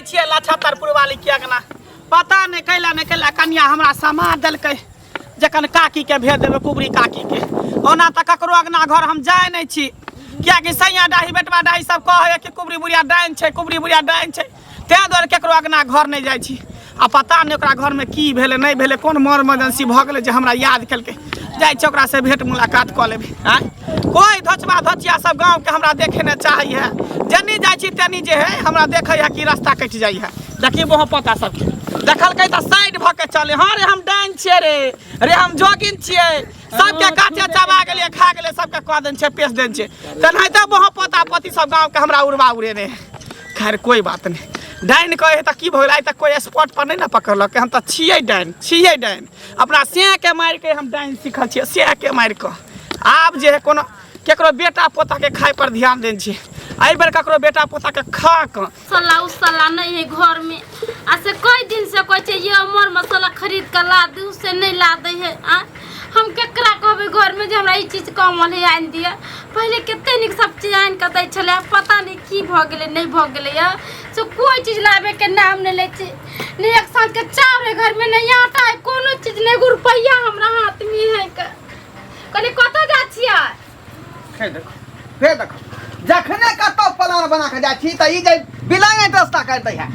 छियै लछतरपुर वाली किया ना पता नहीं कैला कन्या हमरा समा देलकै जखन काकी के भेज देबै कुबरी काकी के ओना त ककरो अगना घर हम जाय नहीं छी किया कि सैया डाही बेटवा डाही सब कहे कि कुबरी बुढ़िया डाइन छै कुबरी बुढ़िया डाइन छै तै दुआरे केकरो अगना घर नहीं जाय छी आ पता नहीं ओकरा घर में की भेलै नहीं भेलै कोन मर इमरजेंसी भ गेलै जे हमरा याद केलकै जाय छै ओकरा से भेंट मुलाकात क लेबै हैं कोई धोचबा धोचिया सब गांव के हमरा देखे न चाही है जनी जाय छी तनी जे है हमरा देखे है कि रास्ता कट जाय है देखिए वहाँ पता सब देखलकै त साइड भ के चले हां रे हम डाइन छियै रे हम जोगिन छियै सबके काटे चबा गेलिए खा गेलिए सबके कह देन छै पेश देन छै तनाहिते वहाँ पता पति सब गांव के हमरा उड़वा उड़े ने खैर कोई बात नहीं डाइन कहे त की भइल आइ त कोई स्पॉट पर नहीं ना पकड़लक हम त छियै डाइन अपना से के मार के हम डाइन सीखल छियै से के मार के आब जे है कोनो केकरो बेटा पोता के खाए पर ध्यान देन छी आई बेर ककरो बेटा पोता के खा के सला नहीं है घर में आ से कई दिन से कोई छै ये हमर मसाला खरीद के ला दू से नहीं ला दे है हम केकरा कहबे घर में जे हमरा ई चीज कमल है आन दिया पहले केते निक सब चीज आन के दै छले पता नहीं की भ गेले नहीं भ गेले या से कोई चीज लाबे के नाम नहीं ले छी नहीं एक साथ के चावल घर में नहीं आटा है कोनो चीज नहीं रुपया हमरा हाथ में है कने कत जा छियै फेर देखो जखने कतो प्लान बना के जा छी त ई जे बिलाए रास्ता कर दै है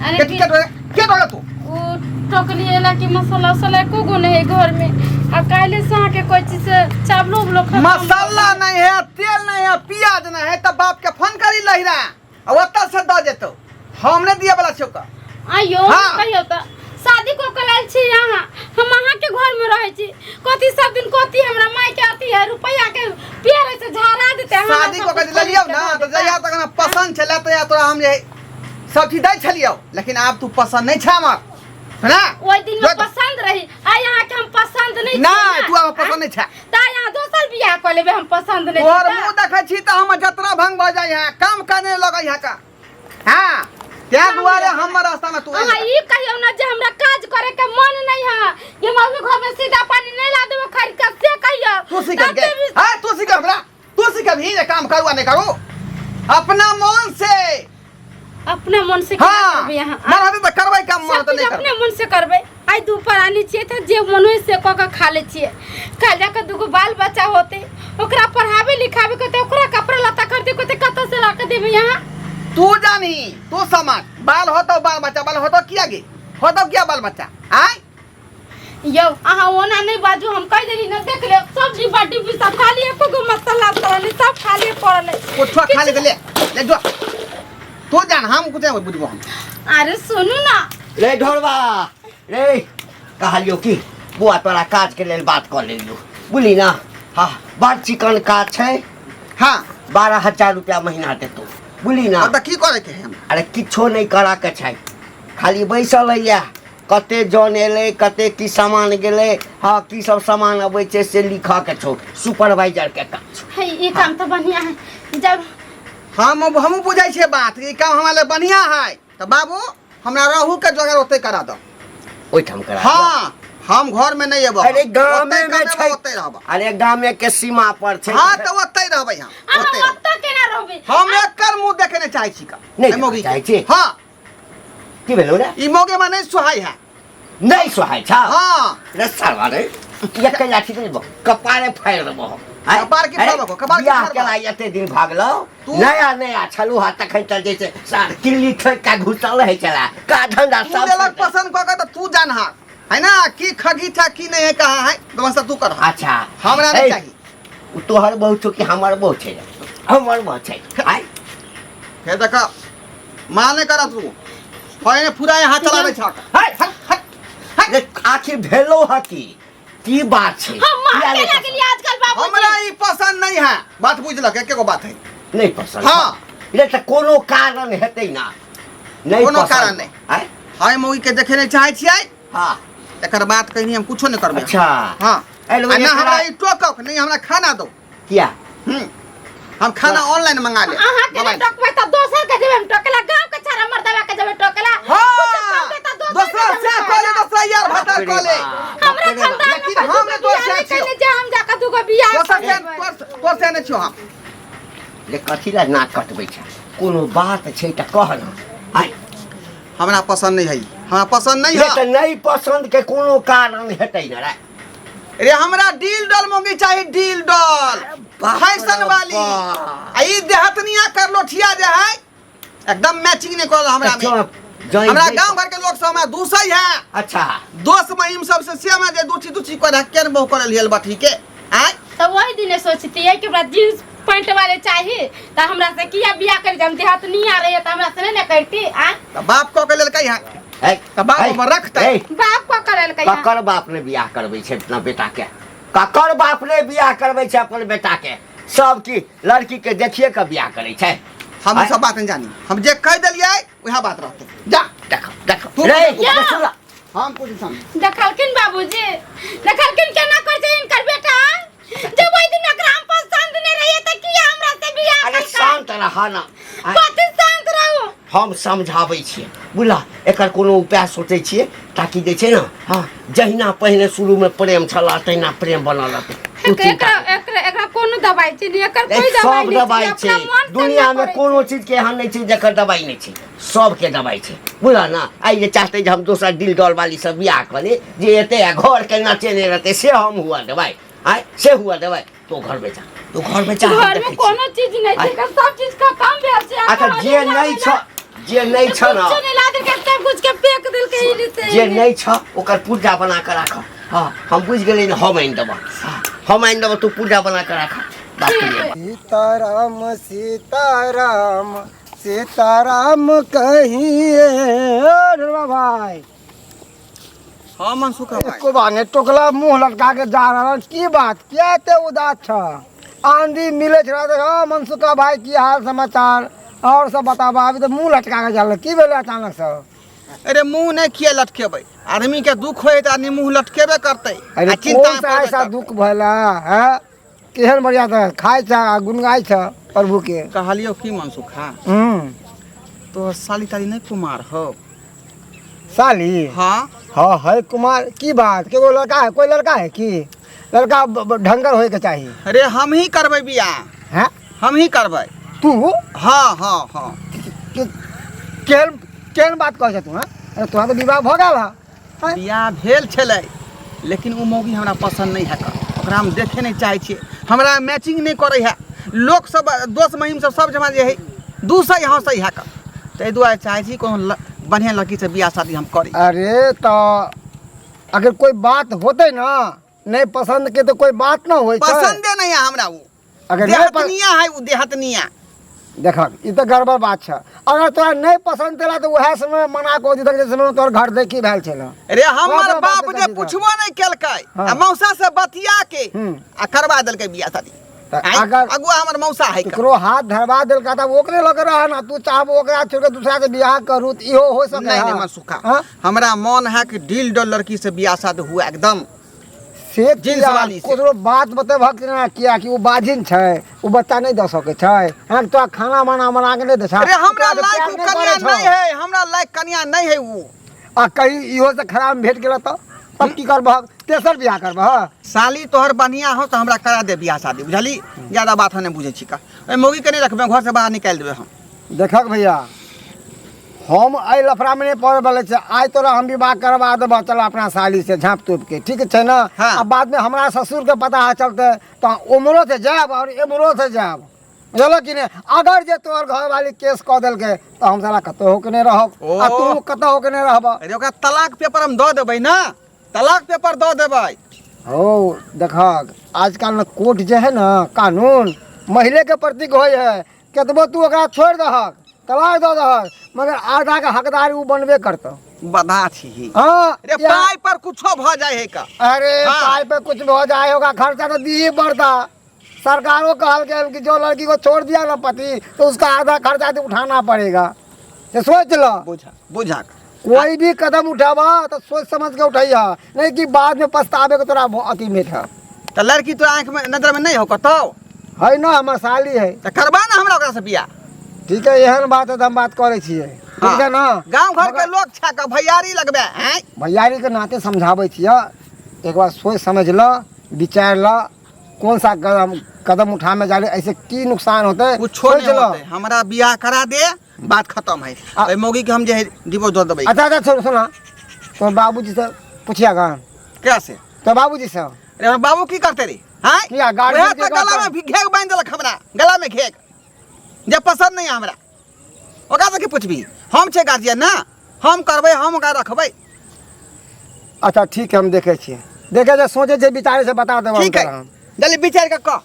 अरे के डोले तू ओ टोकरी एला की मसाला को गो नहीं है घर में आ काले से के कोई चीज से चावलो खा मसाला नहीं है तेल नहीं है प्याज नहीं है त बाप के फोन करी लहिरा आ ओता से द देतो हमने दिए वाला छौका आयो कहियो त शादी को कलाल छी यहां हम वहां के घर में रहे छी कथि सब दिन कथि हमरा माई के आती है रुपया के पेड़ से झाड़ा देते हैं शादी को कर लियो ना तो जया तक ना पसंद छले त या तोरा हम जे सब चीज दै छलियो लेकिन अब तू पसंद नहीं छ हमर ना ओइ दिन में पसंद रही आ यहां के हम पसंद नहीं ना तू अब पसंद नहीं छ ता यहां दोसर बियाह कर लेबे हम पसंद नहीं और मुंह देखै छी त हम जतरा भंग भ जाय है काम करने लगै है का हां त्या दुआरे हमर रास्ता में तू ई कहियो ना जे हमरा काज करे के मन नहीं है ये मम्मी घर में सीधा पानी नहीं ला देबो खरीद के से कहियो तू सीख के हां तू सीख हमरा तू सीख भी ये काम करूआ नहीं करू अपना मन से करबे यहां मन त करबै काम मन त नहीं अपने मन से करबे आई दोपहर आनी छिए त जे मन होय से क खा ले छिए खा जा के दुगो बाल बच्चा होते ओकरा पढ़ावे लिखावे के त ओकरा कपड़ा लता खरीदे को त कत से ला के देबे यहां तू जानी तू समझ बाल बाल बच्चा किया गे होतो क्या बाल बच्चा आय यो आहा ओना नहीं बाजू हम कह देली न देख ले सब डिब्बा डिब्बी सब खाली एको गो मसाला तोले सब खाली पड़ले कोठवा खा ले जो तू जान हम कुछ नहीं बुझबो हम अरे सुनु ना रे ढोलबा रे कहलियो की बुआ तोरा काज के लेल बात कर लेलियो बुझली ना हां बड़ चिकन काज छै हां 12000 रुपया महीना देतो बुझली ना त की करे के हम अरे किछो नहीं करा के छै खाली बैसल हैया कते जन एले कते की सामान गेले हां की सब सामान अबै छै से लिखा के छौ सुपरवाइजर के काज है ये काम तो बढ़िया है जब हम बुझाई छे बात ई काम हमरा ले बढ़िया है त बाबू हमरा रहू के जोगाड़ ओते करा दो ओइ ठाम करा हां हम घर में नहीं एबो अरे गांव में छै ओते रहबो अरे गांव में के सीमा पर छै हां त ओते रहबै हम ओते केना रहबे हम एकर मुंह देखे चाहै छी का नहीं मोगी चाहै छी हां की भेलो रे ई मोगे में नहीं सुहाई है नहीं सुहाई छ हां रे साला रे एक लाठी देबो कपारे फाड़ देबो कपार की फाड़ देबो कपार की फाड़ के ला एते दिन भागलो नया छलू हाथ तखन चल जैसे सार किल्ली ठोक का घुसल है चला का धंधा सब अलग पसंद क के त तू जान है ना की खगी था की नहीं है कहां है व्यवस्था तू कर अच्छा हमरा नहीं चाहिए तोहर बहुत छो कि हमर बहुत छै हमर बहुत छै आय हे देख माने कर तू होय पूरा हाथ चलावे छ हट आखिर भेलो हकी की बात छै हम मारने लगली आजकल बाबू हमरा ई पसंद नहीं है बात बुझलक एके गो बात है नहीं पसंद हां रे त कोनो कारण हेतै ना नहीं कोनो कारण नहीं आय हाय मौगी के देखे नहीं चाहै छियै हां एकर बात कहीं हम कुछो नहीं करबे अच्छा हां ना हमरा ई टोकक नहीं हमरा खाना दो किया हम खाना ऑनलाइन मंगा ले आहा के टोकबे त दोसर के जेबे टोकला गांव के छारा मर्दवा के जेबे टोकला हां दोसर से कोले दोसर यार भटर कोले हमरा खानदान लेकिन हम ने दोसर से कहले जे हम जाके दुगो बियाह दोसर से तोर से नहीं छियो हम ले कथि ला नाक कटबै छ कोनो बात छै त कह न आय हमरा पसंद नहीं है, हमरा पसंद नहीं ये है। तो नहीं पसंद के कोनो कारण हेतै न रे। अरे हमरा डील डॉल मौगी चाहिए, डील डॉल फैशन वाली। आई देहतनिया कर लोठिया जे है एकदम मैचिंग नहीं कर हमरा में। हमरा गांव घर के लोग सब में दूसई है। अच्छा दोस्त महिम सबसे सेम है जे दूची दूची कर केन बहु कर लियल बाठी के आय। तो वही दिन सोचती है कि हमरा जींस पैंट वाले चाहिए तो हमरा से किया बियाह कर जम देहात नहीं आ रही है तो हमरा से नहीं करती आ। तो बाप को के लेल कही है तो बाप में रखते। बाप को करल कहिया ककर बाप ने बियाह करबै छै अपना बेटा के? ककर बाप ने बियाह करबै छै अपन बेटा के? सब की लड़की के देखिए के बियाह करे छै। हम सब बात नहीं जानी, हम जे कह दिलिए वह बात रहते। जा देखो देखो तू रे या। सुन हम कुछ समझ देखलकिन बाबूजी, देखलकिन केना कर छै इनकर बेटा। जब वही दिन एकरा हम पसंद नहीं रही त किया हमरा से बियाह अरे कर। शांत रह ना। कथि शांत रहू? हम समझाबै छियै बुला एकर कोनो उपाय सोचै छियै ताकि जे छै न हां जहिना पहिने शुरू में प्रेम छला तहिना प्रेम बनल रहतै। एकरा कोनो दवाई छै नहीं, एकर कोई दवाई सब नहीं दवाई छै दुनिया में कोनो चीज के एहन नहीं छै जेकर दवाई नहीं छै। सब के दवाई छै बुझल ना। आई जे चाहते जे हम दोसर दिल डॉल वाली सब बियाह करे जे एते घर के नचेने रहते से हम हुआ दवाई आय से हुआ दवाई। तो घर में जा, तो घर में जा। घर में कोनो चीज नहीं छै, सब चीज का काम भेल छै। अच्छा जे नहीं छ ना कुछ नहीं ला दे के सब कुछ के फेंक देल के ई से जे नहीं छ ओकर पूजा बना के राख। हां हम बुझ गेलै न, हम आइन देबो। हम आइन देबो, तू पूजा बना के राख। बात करिए सीताराम सीताराम सीताराम कहिए भाई। हां मनसुखा भाई को बाने टोकला मुंह लटका के जा रहा की बात क्या ते उदास छ? आंधी मिले छरा तो हां मनसुखा भाई की हाल समाचार और सब बताबा। अभी तो मुंह लटका के जाल की भेले अचानक से? अरे मुंह नहीं किए लटकेबै, आदमी के दुख होए त आदमी मुंह लटकेबे करते। अरे कौन सा ऐसा दुख भला है? केहन बढ़िया था खाय छ गुनगाय छ प्रभु के। कहलियो की मनसुखा तो साली ताली नहीं कुमार हो साली? हां हाँ है कुमार की बात के? लड़का है, कोई लड़का है कि लड़का ढंगर होए के चाहिए? अरे हम ही करबै बियाह, हैं हम ही करबै। तू हाँ हाँ हाँ केहन केहन बात कह तू? अरे तोरा तो विवाह भ गेल है। बियाह भेल छलै लेकिन उ मौगी हमरा पसंद नहीं है, ओकरा हम देखे नहीं चाहे छियै, हमरा मैचिंग नहीं करे है। लोग सब दोस्त महिम सब जमा जे है दूसरे हंसै है का, ताहि दुआरे चाहे छी कोनो बढ़िया लड़की से बियाह शादी हम करी। अरे तो अगर कोई बात होते ना नहीं पसंद के तो कोई बात ना होई। पसंदे नहीं है हमरा उ, अगर देहतनिया है उ, देहतनिया। देख ई तो गड़बड़ बात छ। अगर तोरा नहीं पसंद चला तो वह समय मना को दी तक समय तोर घर देखी भेल छला। अरे हमर बात बाप बता जे दी पुछबो नहीं केलकै हाँ। आ मौसा से बतिया के हम्म। आ करवा देलकै बियाह शादी। अगर अगुआ हमर मौसा है का। ककरो हाथ धरवा देल का त ओकरे लग रह ना, तू चाहब ओकरा छोड़ के दूसरा से बियाह करू त इहो हो सके। नहीं नहीं मनसुखा, हमरा मन है कि डील डॉल लड़की से बियाह शादी हुआ एकदम से जींस वाली से। कोनो बात बतेबहक ना किया कि वो बाजिन छै, वो बच्चा नहीं द सके छै। हम तो खाना बना बना के नहीं दे छ। अरे हमरा लायक कन्या नहीं है, हमरा लायक कन्या नहीं है उ। आ कहीं इहो से खराब भेट गेल त तब की करबहक? तेसर बियाह करबह? साली तोहर बढ़िया हो तो हमरा करा दे बियाह शादी, बुझली? ज्यादा बात नहीं बुझे छी का। ए मौगी के नहीं रखबे, घर से बाहर निकाल देबे हम। देखक भैया हम आई लफड़ा में नहीं पड़े वाले छे। आज तोरा हम विवाह करवा देबह, चल अपना साली से झाँप तोप के, ठीक है ना? हाँ। अब बाद में हमारा ससुर के पता चलते तो उम्रो से जाब और एमरो से जाब, बुझल कि नहीं? अगर जे तोहर घर वाली केस कह दिल के तो हम साला कतो होके नहीं रहब आ तू कतो होके नहीं रहब। अरे ओकरा तलाक पेपर हम दे देबै ना, तलाक पेपर दे देबै। हो देखक आजकल न कोर्ट जे है ना कानून महिले के प्रतीक होय है। केतबो तू ओकरा छोड़ दहक तलाक दे दहक मगर आधा के हकदारी उ बनबे करत। बधा छी। हाँ अरे पाई पर कुछो भ जाए है का। अरे हाँ। पाई पे कुछ हो जाए होगा, खर्चा तो दी पड़ता। सरकारों कहल के कि जो लड़की को छोड़ दिया ना पति तो उसका आधा खर्चा तो उठाना पड़ेगा। ये सोच लो, बुझा बुझा कोई भी कदम उठावा तो सोच समझ के उठाइया, नहीं कि बाद में पछतावे के तोरा अति में था। तो लड़की तो आंख में नजर में नहीं हो कतो है ना हमार साली है। तो करबा ना हमरा ओकरा से बियाह। ठीक है एहन बात है तो हम बात करे छिए, ठीक है ना? गांव घर के लोग छा के भैयारी लगबे हैं। भैयारी के नाते समझावे छिए, एक बार सोच समझ ल, विचार ल, कौन सा कदम उठा में जा रहे, ऐसे की नुकसान होते कुछो नहीं होते। हमरा बियाह करा दे बात खत्म है। ओए मौगी के हम जे है डिवोर्स दे देबै। अच्छा सुना तो बाबूजी से पूछिया गा क्या से तो बाबूजी से अरे हमर बाबू की करते रे हां किया गाड़ी ओहे त गला में घेग बांध देलक हमरा गला में घेग जे पसंद नहीं हमरा ओकरा से की पूछबी हम छे गार्जियन ना हम करबै हम ओकरा रखबै। अच्छा ठीक है हम देखे छिए देखे जे सोचे जे विचारे से बता देब ठीक है जल्दी विचार के कह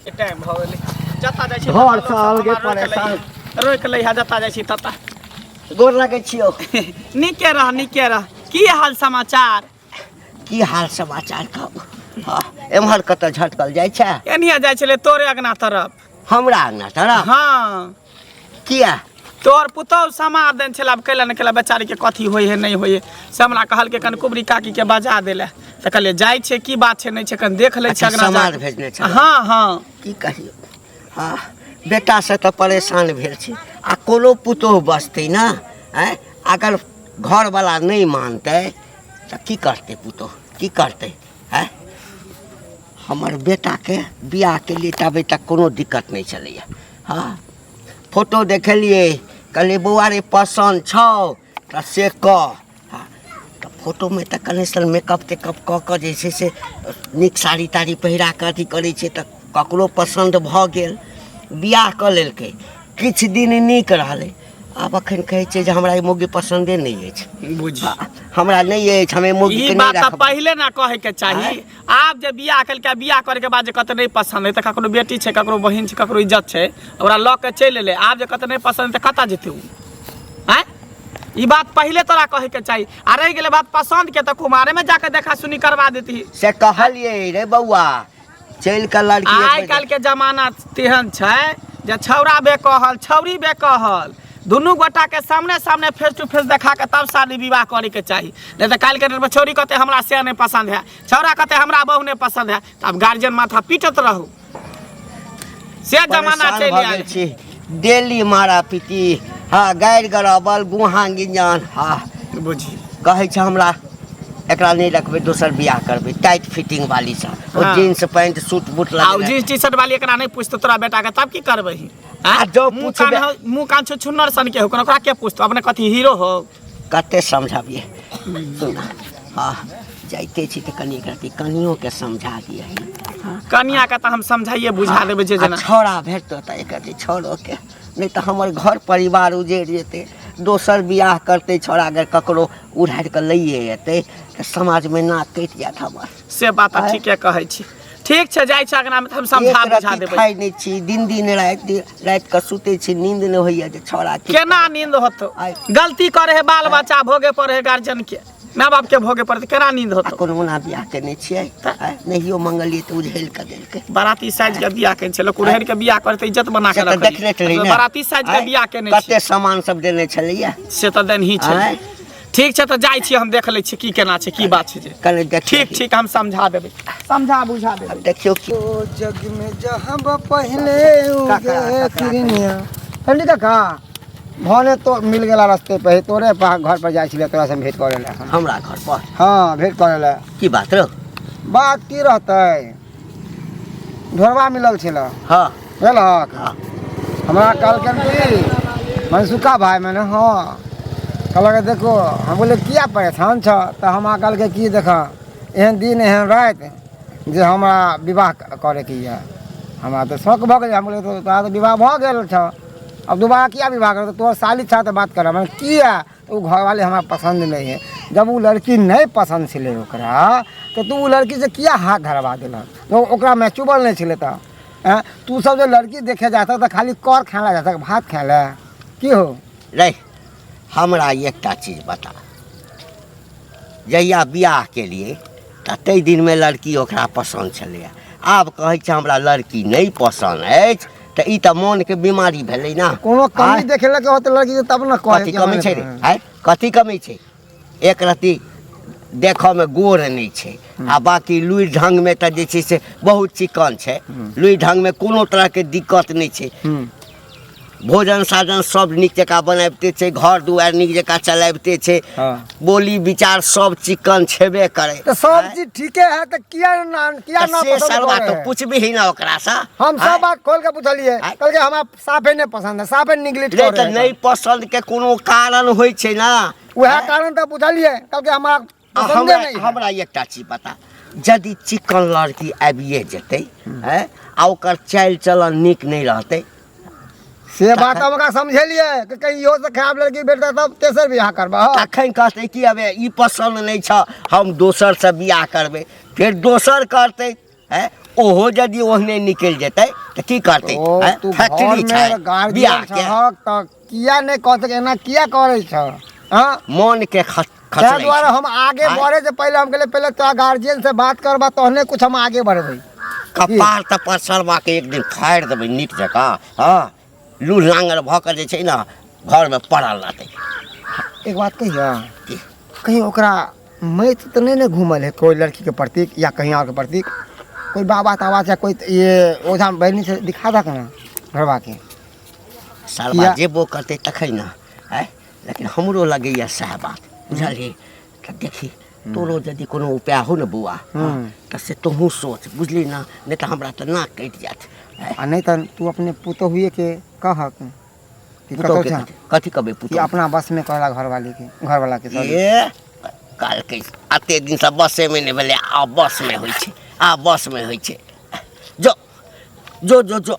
ए टाइम भ गेलै जता जाइ छी घर से अलगे परेशान रोक लै हा जता जाइ छी तता गोर लागै छियो। निके रह की हाल समाचार की हाल समाचार कहू हाँ एम्हर कतऽ झटकल जाइ छै एनिया जाइ छले तोरे अगना तरफ हमरा अंगना तरफ हाँ किया तोर पुतौह समार देन छला अब कैला न कैला बेचारी के कथी होय है नहीं होय से हमरा कहल के कन कुबरी काकी के बजा देले त कहले जाइ छै की बात छै नहीं छै कन देख ले छै अगना समाद भेजने छै हाँ हाँ की कहियो हाँ बेटा से तो परेशान भेल छी आ कोनो पुतोह बसतै ना हैं अगर घर वाला नहीं मानतै तो की करतै पुतोह की करतै हैं हमर बेटा के बियाह के लिए तबे तक कोनो दिक्कत नहीं चलैया। हाँ फोटो देखलिए कहलिए बौआ रे पसंद छौ तो से कह हाँ तो फोटो में तो कनेक्शन मेकअप तेकअप कऽ कऽ जे छै से नीक साड़ी ताड़ी पहिरा कऽ अथी करै छै तऽ ककरो पसंद भऽ गेल बियाह कऽ लेलकै किछु दिन नीक रहलै आब अखन कहै छै जे हमरा ई मौगी पसंदे नहीं अछि बुझी हमरा नहीं अछि हमें मौगी ई के बात नहीं त रखब पहिले ना कहे के चाही आब जे बियाह कलके बियाह करे के बाद जे कत नहीं पसंद है त ककरो बेटी छै ककरो बहिन छै ककरो इज्जत छै ओकरा ल के चल एले आब जे कत नहीं पसंद त कता जेते उ हैं ई बात पहिले तोरा कहे के चाही आ रह गेले बात पसंद के त कुमारे में जाके देखा सुनी करवा देती से कहलिए रे बौआ चल के लड़की आइ काल के जमाना तेहन छै जे छौरा बे कहल छौरी बे कहल दुनू गोटा के सामने सामने फेस टू फेस देखा के तब शादी विवाह करे के चाही नहीं तो काल के छौरी कहते हमरा से नहीं पसंद है छौरा कहते हमरा बहु नहीं पसंद है तब गार्जियन माथा पीटत रहू से जमाना चलि आयल छी डेली मारा पीटी हाँ गारि गरबल गुहा गिंजन हाँ बुझी कहै छै हमरा एकरा नहीं रखबै दोसर बियाह करबै टाइट फिटिंग वाली सा और हाँ। जींस पैंट सूट बूट आ लगा जींस टी शर्ट वाली एकरा नहीं पूछतो तोरा बेटा के तब की करबही आ जो पूछबे मुंह कान छुन्नर सन के हो ओकरा के पूछतो अपने कथी हीरो हो कते समझाबिए सुना हाँ जाइते छी तऽ कनी एकरा कनियो के समझा दिए हाँ कनिया के त हम समझाइए बुझा देबै जे जना छौड़ा भेटतो तऽ एकरा छौड़ो के नहीं तो हमर घर परिवार उजड़ जेते दोसर बियाह करते छौड़ा अगर ककरो उड़ाड़ के लइए एते तऽ समाज में नाक कटि जात हमर से बात ठीके कहै छी ठीक छै जाइ छै अगना में हम समझा बुझा देबै खाइ नहीं छी दिन रात के सुते छी नींद नहीं होइया जे छौड़ा केना नींद होतो गलती करे है बाल बच्चा भोगे पड़े है गार्जियन के माँ बाप के भोगे पड़ते केना नींद होतो कोनो ना बियाह केने छियै नहियो मंगलिए तऽ उझैल के देलकै बाराती साइज के बियाह केने छै लोग उड़हर के बियाह करते इज्जत बना के रखै देखले छलै ने बाराती साइज के बियाह केने छै कते सामान सब देने छलैया से त देन ही छै ठीक छै त जाइ छी हम देख लै छी की केना छै की बात छै जे कने देख ठीक हम समझा देबै समझा बुझा देबै देखियो कि ओ जग में जहाँ पहले उगे किरनिया ठंडी काका भने तो मिल गेला रास्ते पे ही तोरे घर पर जाइ छले तोरा से भेंट करे ला हमरा घर पर हाँ भेंट करे ला की बात रो बात की रहते ढोरवा मिलल छला हाँ बुझलक हाँ हमरा कहलकन कि मनसुखा भाई मैंने हाँ कहलक देखो हम बोले किया परेशान छ तो हमरा कहलके की देखा एहन दिन एहन रात जे हमरा विवाह करे के ये हमरा तो शौक भऽ गेल हम बोले तो तोरा तो विवाह भऽ गेल छ अब दोबारा किया विवाह कर तो साली छा तो बात कर मैंने किया तो घर वाले हमारा पसंद नहीं है जब वो लड़की नहीं पसंद छे ओकरा तो तू वो लड़की से किया हाथ धरवा दिलक तो ओकरा में चुबल नहीं छे तो तू सब जो लड़की देखे जाता तो खाली कर खेला जाता भात खेला की हो रे हमरा एकटा चीज बता जहिया बियाह के लिए तै दिन में लड़की ओकरा पसंद छलैया आब कहै छै हमरा लड़की नहीं पसंद अछि तऽ ई तऽ मन के बीमारी भेलै ना कोनो कमी देखेला के होते लड़की के तब ना कहे कथी कमी छै रे आय कथी कमी छै एक रत्ती देखऽ में गोर नहीं छै आ बाकी लुई ढंग में तऽ जे छै से बहुत चिकन छै लुई ढंग में कोनो तरह के दिक्कत नहीं छै भोजन साजन सब नीक जकाँ बनाबिते छै, घर दुआरि नीक जकाँ चलाबिते छै, बोली विचार सब चिक्कन छेबे करे। तो सब चीज ठीके है तो किया ना से पसंद सरवा करे तो है? पूछबी ही ना ओकरा सा। हम सब बात खोल के पूछलिए, कल के हमरा साफे नहीं पसंद है, साफे निगलेक्ट ले कर तो नहीं पसंद के कोनो कारण होय छै ना। वह कारण तो पूछलिए, कल के हमरा पसंद नहीं है। हमरा एकटा चीज बता, यदि चिक्कन लड़की आबिए जेतै है आ ओकर चाल चलन नीक नहीं रहतै से बात हम ओकरा समझेलिए कि कहीं इहो से खराब लड़की भेटतै तब तेसर बियाह करबा। तखन कहतै कि अबे ई पसंद नहीं छ, हम दोसर से बियाह करबै, फिर दोसर करतै है, ओहो यदि ओहने निकल जेतै तो की करतै? तू फैक्ट्री घर छै में गार्जियन बियाह के छहक त किया नहीं कह सके, एना किया करे छ? हां मन के ताहि खचरै द्वारे छै। हम आगे बढ़े से पहले हम कहले पहले तो गार्जियन से बात करबा तहने कुछ हम आगे बढ़बै। कपार तपार सरवा के एक दिन फाड़ि देबै नीक जकाँ। हाँ, लूह लांगर भऽ कऽ जे छै ने घर में पड़ल रहतै। एक बात कहिया, की? कहीं ओकरा मैथ तो नहीं घूमल है कोई लड़की के प्रति या कहीं और के प्रति? कोई बाबा ताबा या कोई ये ओझा बहनी से दिखा दा ना घरवा के? सरवा या- जेबो करतै तखन ना है, लेकिन हमरो लगैया सएह बात बुझलियै। तऽ देखी तोरो यदि कोनो उपाय हो ने बौआ तऽ से तोहूँ सोच, बुझली ना, नहीं तऽ हमरा तऽ नाक कटि जायत। आ नहीं तो तू अपने पुतो हुए के कहक कि कतौ छा कथी कहबै कि पुतो? अपना बस में कहला घर वाला के sorry। ये कहलकै एते दिन से बसे में नहीं भेलै, आ बस में होइ छै, आ बस में होइ छै। जो जो जो जो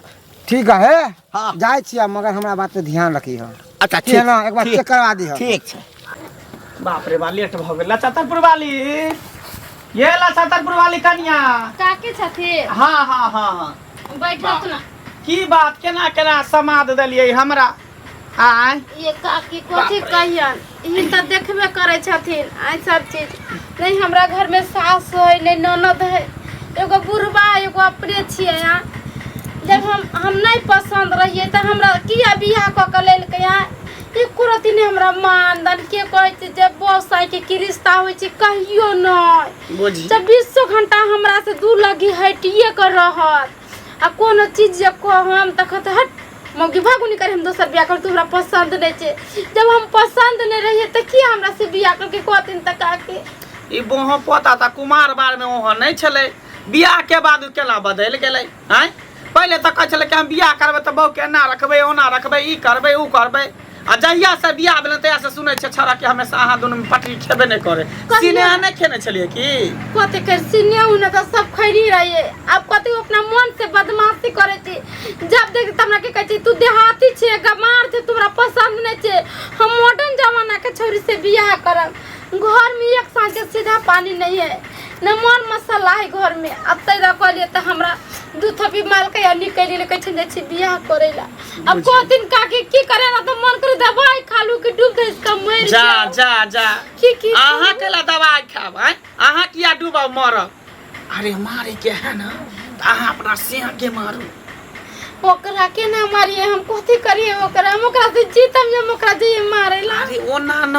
ठीक है हाँ। जाए छिया, मगर हमरा बात पे ध्यान रखी हो। अच्छा ठीक है ना, एक बार चेक करवा दी हो। ठीक छै। बाप रे बा लेट भ गेल। लचतरपुर वाली, ये लचतरपुर वाली कन्या। काके छथिन? हाँ हाँ हाँ हाँ, बैठत ना। की बात केना केना समाद देलियै हमरा? आय ये काकी कथी कहियन, ई तऽ देखबे करे छथिन आइ सब चीज। नहीं हमरा घर में सास है नहीं ननद है, एगो बुढ़बा एगो अपने छियै। यहाँ जब हम नहीं पसंद रहिए तो हमरा किया बियाह कऽ के लेलकै? यहाँ एको रति नहीं हमरा मानदन के कहै छै जब बसाइ के की रिश्ता होइ छै कहियो नहीं। बुझी 24 घंटा हमरा से दूर लगी हटिए कर रहत, आ कोनो चीज जे कहम त कहत हट मौगी भागुनी करे, हम दोसर बियाह कर, तू हमरा पसंद नहीं छै। जब हम पसंद नहीं रहिए त किया हमरा से बियाह करके कहथिन त काके? ई बोहो पोता था कुमार बार में ओहो नहीं छले, बियाह के बाद केना बदल गेलै? हैं पहले तो कहै छले कि हम बियाह करबै त बहु के एना रखबै ओना रखबै, ई करबै ऊ करबै, आ जहिया से बियाह भेलै तहिया से सुनै छै छड़ा कि हमेशा अहाँ दुनू में पटरी खेबे नहीं करे। सिनेहा नहीं खेने छलिए की? कते कर सिने उ न त सब खैरी रहिए। अब कते अपना मन से बदमाशी करे छी, जब देख त हमरा के कहै छी तू देहाती छे गमार छे, तुमरा पसंद नहीं छे, हम मॉडर्न जमाना के छोरी से बियाह करब। घर में एक सांझ सीधा पानी नहीं है, न मन मसाला है घर में। अब तैरा कहलिए त हमरा दू थपी माल के या निकल ले कहै छै छी बियाह करेला। अब कहथिन काके की करे ना तो मन करे दवाई खालू कि डूब दे इसका मर जा जाओ। जा जा, की अहाँ केला दवाई खाब? हैं अहाँ किया डूबब मरब? अरे मारे के है ना त अहाँ अपना सिंह के मारू। ओकरा के ना मारिए, हम कथी करिए ओकरा? हम ओकरा से जीतम जब ओकरा जे मारेला। अरे ओना न,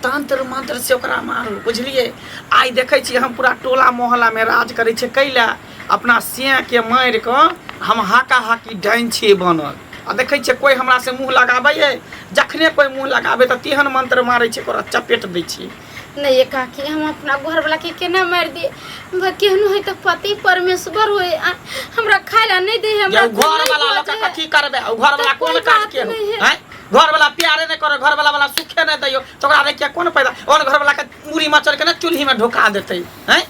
तंत्र मंत्र से ओकरा मारू, बुझलिए? आई देखे छी हम पूरा टोला मोहल्ला में राज करे छे कैला, अपना सिंह के मार के हम हाका हाकी डाइन छिए बनल। आ देखे छे कोई हमरा से मुंह लगाबै है, जखने कोई मुंह लगाबे त तेहन मंत्र मारे छे ओकरा चपेट दै छी। नहीं ये काकी हम अपना घर वाला के केना मार दिए? केहनु है तो पति परमेश्वर होए, हमरा खाइला नहीं दे, हमरा घर वाला लोग का की करबे? घर वाला कोन काज के हो? हैं घर वाला प्यारे नहीं करे, घर वाला सुखे नहीं दैयो तो ओकरा रे क्या कोन पैदा? ओन घर वाला के मुड़ी मचल के ना चूल्ही में ढोका देते हैं,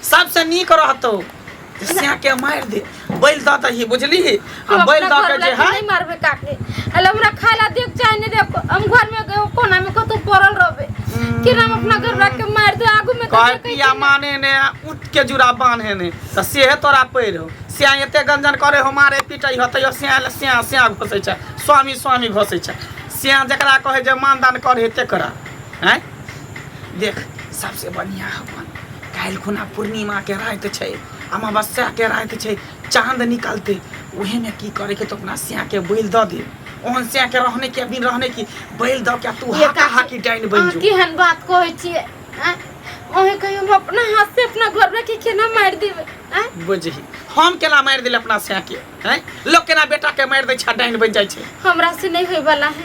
सबसे नीक रहतो सिया के मार दे, बैल द दही, बुझली? आ बैल द के जे है नहीं मारबे काके। अल हमरा खाइला देख चाहे नहीं देख, हम घर में गए कोना में कतो पड़ल रहबे कि हम अपना घर वाला के मार दे आगू में कह पिया माने ने उठ के जुरा बांधे ने त सेहे तोरा पैर हो। सिया एते गंजन करे हमारे पिटई होतै, सिया सिया सिया घोसै छै, स्वामी स्वामी घोसै छै। सिया जकरा कहे जे मानदान करे तेकरा हैं देख सबसे बढ़िया अपन काल्हि खुना पूर्णिमा के रात छै, अमावस्या के रात छै, चांद निकलते उहे में की करे के तो अपना सिया के बैल द दे, ओहन सिया के रहने के बिन रहने की बैल द के तू हाका हाकी डाइन बन जो। केहन बात कहै छिए? ओहे कहियो हम अपना हाथ से अपना घर में के केना मार देबे हैं? बुझही हम केना मार दिल अपना से के हैं? लोग केना बेटा के मार दे छ डाइन बन जाय छै। हमरा से नहीं होय वाला है।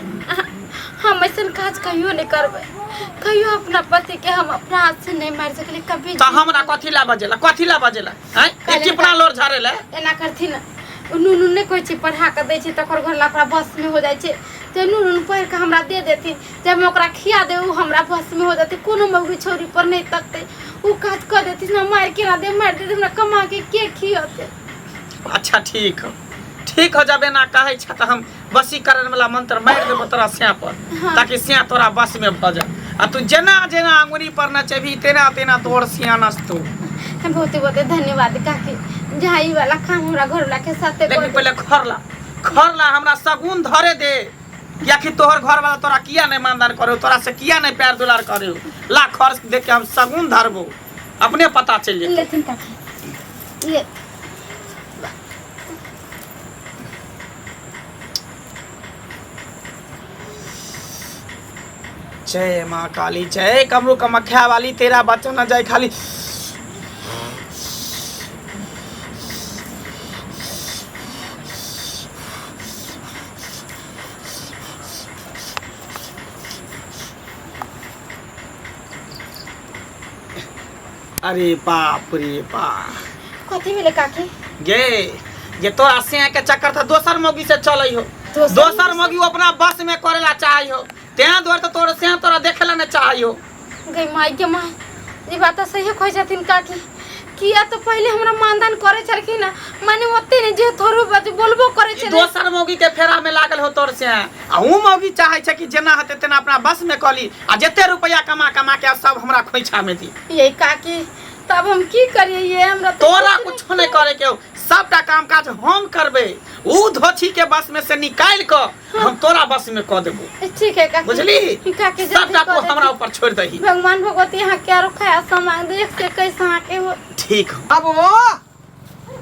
हम ऐसन काज कहियो नहीं करबे। कहियो अपना पति के हम अपना हाथ से नहीं मार सकले कभी। त हमरा कथि ला बजेला हैं? ई चिपना लोर झारे ले एना करथि ना। नूनू ने कोई चीज पढ़ा के दै छै तकर घर लापरा बस में हो जाय छै। ते नूनू पढ़ के हमरा दे देथिन जब मैं ओकरा खिया दे उ हमरा बस में हो जाते। कोनो मौगी छोरी पर नहीं तकते उ काज कर देथिन ना। मार के ना दे मार दे हमरा कमा के खियाते। अच्छा ठीक हो जाबे ना कहै छ त हम वशीकरण वाला मंत्र मार देबो तोरा स्या पर ताकि स्या तोरा बस में भ जा। आ तू जेना अंगुरी पर नचबी तेना तोर स्या नचतू। बहुत धन्यवाद काकी। जाई वाला काम हमरा घर वाला के साथे लेकिन पहले खरला हमरा सगुन धरे दे। या कि तोहर घर वाला तोरा किया नहीं मानदान करे तोरा से किया नहीं प्यार दुलार करे ला खर्च देख के हम सगुन धरबो अपने पता चल जाए। लेकिन काकी ले जय माँ काली जय कमरू कमख्या वाली तेरा बच्चा न जाए खाली। अरे बाप रे बाप कथी भेले काकी? ये तो आसे के चक्कर था दोसर मौगी से चलै हो। दोसर मौगी अपना बस में करेला चाही हो तें द्वार तो तोरे से तोरा देखेला न चाही हो। गई माई के माई ई बात तो सही कहै छथिन काकी। किया तो पहले हमरा मानदान करे छलखिन ना माने ओते ने जे थोरो बात बोलबो करे छले। दोसर मौगी के फेरा में लागल हो तोर से आ ऊ मौगी चाहे छै कि जेना हते तेना अपना बस में कली आ जते रुपया कमा के सब हमरा खोइछा में दी। ये काकी तब हम की करिए? ये हमरा तोरा कुछ नहीं करे के सबटा काम काज हम करबे। ऊ धोछी के बस में से निकाल के हम तोरा बस में क देबो। ठीक है काकी। बुझली काकी सबटा को हमरा ऊपर छोड़ दही। भगवान भगवती यहाँ क्या रखा सामान देख के कैसा के हो। ठीक बाबू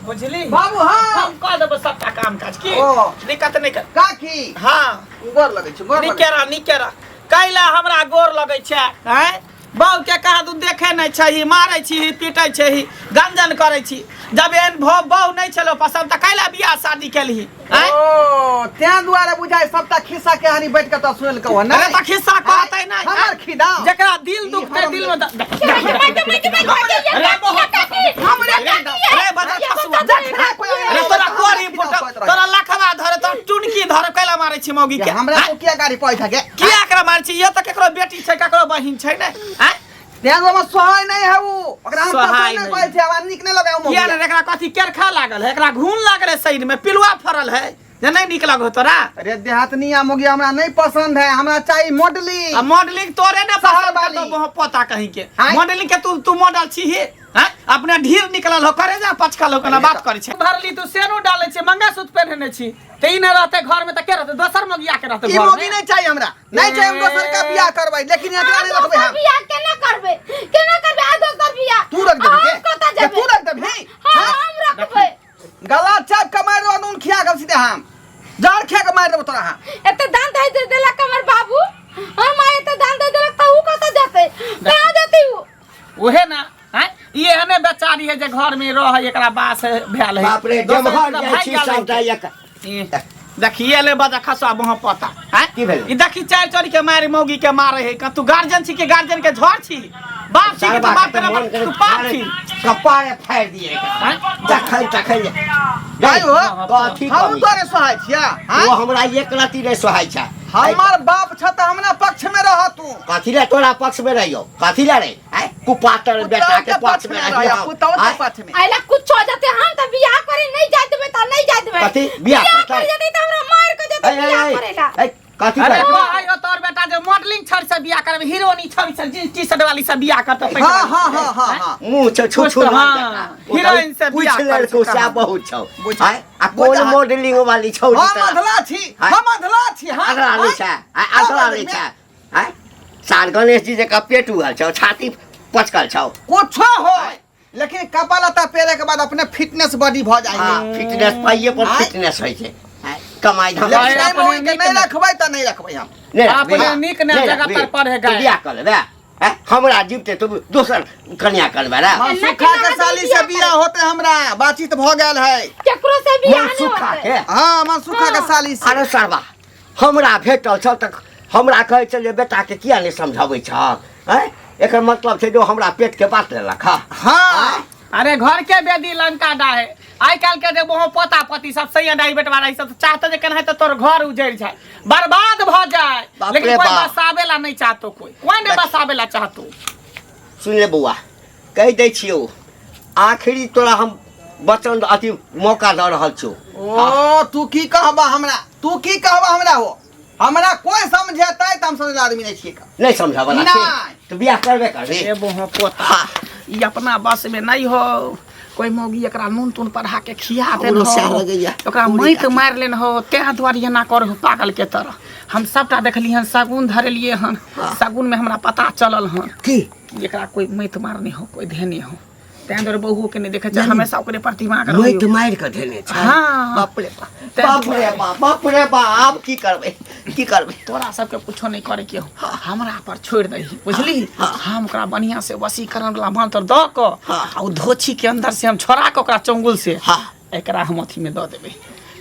बुझली बाबू हाँ हम कह देबो सबटा काम काज की ओ। दिक्कत नहीं कर। काकी हाँ गोर लगै छै गोर लगै निकेरा कैला हमरा गोर लगै छै हैं? बाऊ के कहा तू देखे नहीं छी मारै छी पीटै छी गंजन करै छी जब एहन बाऊ नहीं चलो पसंद त कैला बियाह शादी केलही हैं? ओ त्या द्वारा बुझाय सबटा खिस्सा कहानी बैठ के त सुनल कहो ना। अरे त खिस्सा कहतै नहीं हमर खिदा जकरा दिल दुखते दिल में तोरा लखवा धरे तो टुनकी धरे कैला मारै छी मौगी के हमरा को किया गाड़ी पैसा के किया एकरा मारै छी? ये त केकरो बेटी छै केकरो बहिन छै ने हैं? त्या द्वारा सहाय नहीं है वो ओकरा हम सहाय पसंद नहीं। नहीं छै हमरा निक नहीं लगाऊ किया ने एकरा कथी केरखा लागल है एकरा घून लागल है शरीर में पिलुआ फरल है जे नहीं निक लगो तोरा। अरे देहातनिया मोगी हमरा नहीं पसंद है हमरा चाहिए मॉडलिंग। आ मॉडलिंग तोरे ने शहर पसंद वाली। तो पता कहीं के हाँ? मॉडलिंग के तू मॉडल छी ही हैं? अपने ढीर निकलल हो करे जा पचकल हो केना बात करे छै। धरली तू सेनो डाले छै मंगलसूत्र पहनने छी ते ई न रहते घर में त के रहते दोसर मगिया के रहते ई घर मोगी में। नहीं चाहिए हमरा नहीं चाहिए हम दोसर का बियाह करबै लेकिन एकरा नहीं रखबै हम। बियाह केना करबे आ दोसर बियाह तू रख देबी के कता के जाबे? तू रख देबी हां हम रखबे। गला चाप कमार रो नून खिया गल सीधे हम जाड़ खिया के मार देबो तोरा हम। एते दान दे देला कमर बाबू और मां एते दान दे देला त ऊ कता जाते? कहां जाते ऊ? ओहे ना हैं? ये हने बेचारी है जे घर में रह एकरा बास भेल है। बाप रे दोसर जमहर त जाइ भाग छी गेल है। सबटा एक देखिए ले बजा खसा बहु पता हैं? की भेल? ई देखी चार चोरी के मारे मौगी के मारे है का तू गार्जियन छी के गार्जियन के झोर छी बाप छी के बाप के तू पाप छी कपारे फाड़ दिए हैं? चखल भाई हो कथी हम कमी? तोरे सहाय छिया वो हमरा एक रति रे सहाय छै। हमर बाप छ त हमरा पक्ष में रह तू। कथी ले तोरा पक्ष में रहियो कथी ले रे आय कुपातर बेटा के पक्ष में रहियो पुतौ के पक्ष में आइला कुछ हो जाते हम त बियाह करे नहीं जात देबे त नहीं जात देबे। कथी बियाह करतै? करे जाते त हमरा मार के जाते बियाह करेला। कथी अरे करे? वो आयो तोर बेटा जो मॉडलिंग छड़ से बियाह करबे हीरोइनी छड़ से जींस टी-शर्ट वाली से बियाह करते हां हां हां हां हां मुंह छ छु छु हाँ, हीरोइन से बियाह पूछ कर लड़को चुका से हूँ। बहुत छौ बुझ- आय आ बुझ- कोन मॉडलिंग वाली छौ हम अधला छी हाँ? हम अधला छी हां अगला ले छै अगला ले छै आय सार गणेश जी जका पेट उगल छौ छाती पचकल छौ कुछो हो लेकिन कपड़ा लता पहने के बाद अपने फिटनेस बॉडी भ जाएंगे। हां फिटनेस पाइए पर आय? फिटनेस होय छै आय कमाई लेकिन धमाई अपने नहीं मोई के नीक नहीं न- रखबै त नहीं रखबै हम। अपने नीक ने जगह पर पढ़े गए। बियाह कर ले हमरा जीवते तो दोसर कन्या करबे रे मनसुखा के साली से बियाह होते हमरा बातचीत भ गेल है। केकरो से बियाह नहीं मनसुखा होते। के हाँ मनसुखा के साली से। अरे सरबा हमरा भेटल छ त हमरा कहै छ जे बेटा के किया नहीं समझाबै छ हैं एकर मतलब छै जो हमरा पेट के बात लेलक हाँ अरे घर के बेदी लंका डाहे आई काल के देखो पोता पति सब सही डाई बेटवा रही सब चाहते जे केना है तो तोर घर उजड़ जाए बर्बाद भ जाए बाप लेकिन रे कोई बाप। बसावेला नहीं चाहतो कोई नहीं बसावेला चाहतो। सुन ले बौआ कह दै छियो आखिरी तोरा हम वचन अथी मौका द रहल छौ। ओ तू की कहबा हमरा हो हमरा कोई समझेतै त हम समझ आदमी नहीं छिए। नहीं समझावला नहीं। छै तो बियाह करबे कर रे ए बोहो पोता ई अपना बस में नहीं हो कोई मौगी एकरा नून तून पढ़ा के खिया दे औरो हो सैह लगैया। ओकरा मैत मार लेन हो ते द्वारी ना कर पागल के तरह हम सबटा देखली हन सगुन धरलिए हन सगुन में हमरा पता चलल हन की एकरा कोई मैत मारने हो कोई धेने हो तें द्वारे बहू के नहीं देखे छै हमेशा ओकरे प्रतिमा कर मैथ मार के देने छ हाँ। बाप रे बाप अब की करबे तोरा सबके कुछो नहीं करे के हो हमरा पर छोड़ दही बुझली हम ओकरा बढ़िया से वशीकरण वाला मंत्र द क आ उ धोछी के अंदर से हम छोड़ा के ओकरा चंगुल से हाँ एकरा हम अथी में द देबे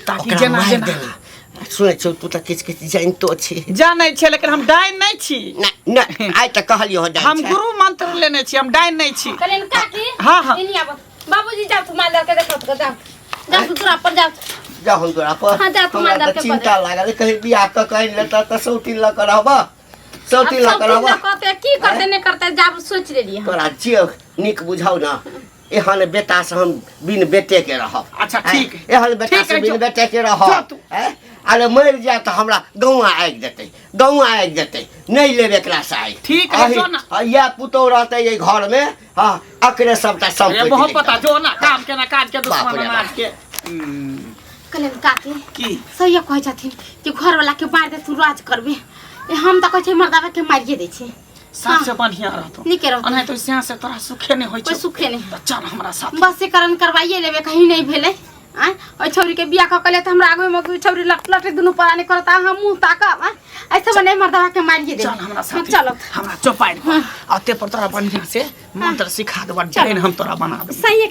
ताकि ओकरा जेना मार जेना देना सुनै छौ तू त किछ जानतो छी जानै छै लेकिन हम डाइन नहीं छी नहीं आइ त कहलियो हो हम गुरु मंत्र लेने छी हम डाइन नहीं छी। कलेन काकी हाँ, हाँ। इनी आब बाबूजी जाओ तुम माल के देखो तो जाओ जाओ दूसरा पर जाओ जा हम तोरा पर हाँ, जा, तुम हमरा अंदर त के चिंता लागल कहीं बियाह त कहीं लेता त सौतीन ल करब सौतीन ल करब करते की करते नहीं करते जाब सोच लेलिए तोरा जे नीक बुझाउ ना एहन बेटा से हम बिन बेटे के रहब। अच्छा, ठीक है। एहन बेटा ठीक से है, बिन जो- बेटे के जो रहब तू- अरे मर जाए तो हमरा गौआ आगि देतै नहीं लेबे एकरा से आगि ठीक है, जो ना। या पुतौ रहतै ये घर में हाँ अकरे सबटा ये संपत्ति बहुत लेके पता जो ना काम के ना काज के बाप दुश्मन रे अनाज बाप। के कलेन काकी की सही कहै छथिन कि घर वाला के मार दे तू राज करबे हम त कहै छै मर्दावा के मारिए दै छै सबसे बढ़िया रहतो नीके रहतो। अनहे तो सिया से तोरा सुखे नहीं होय कोई छै सुखे नहीं त चल हमरा साथ बस से करण करवाइए लेबे कहीं नहीं भेले आ ओइ छौरी के बियाह क कले त हमरा आगु में कोई छौरी लट दुनु पराने करता हम मुंह ताकब ऐसे बने मर्दावा के मारिए दे चल हमरा साथ चलो हमरा चौपाई आ ते पर तोरा बढ़िया से मंत्र सिखा देबा जाइन हम तोरा बना देब सही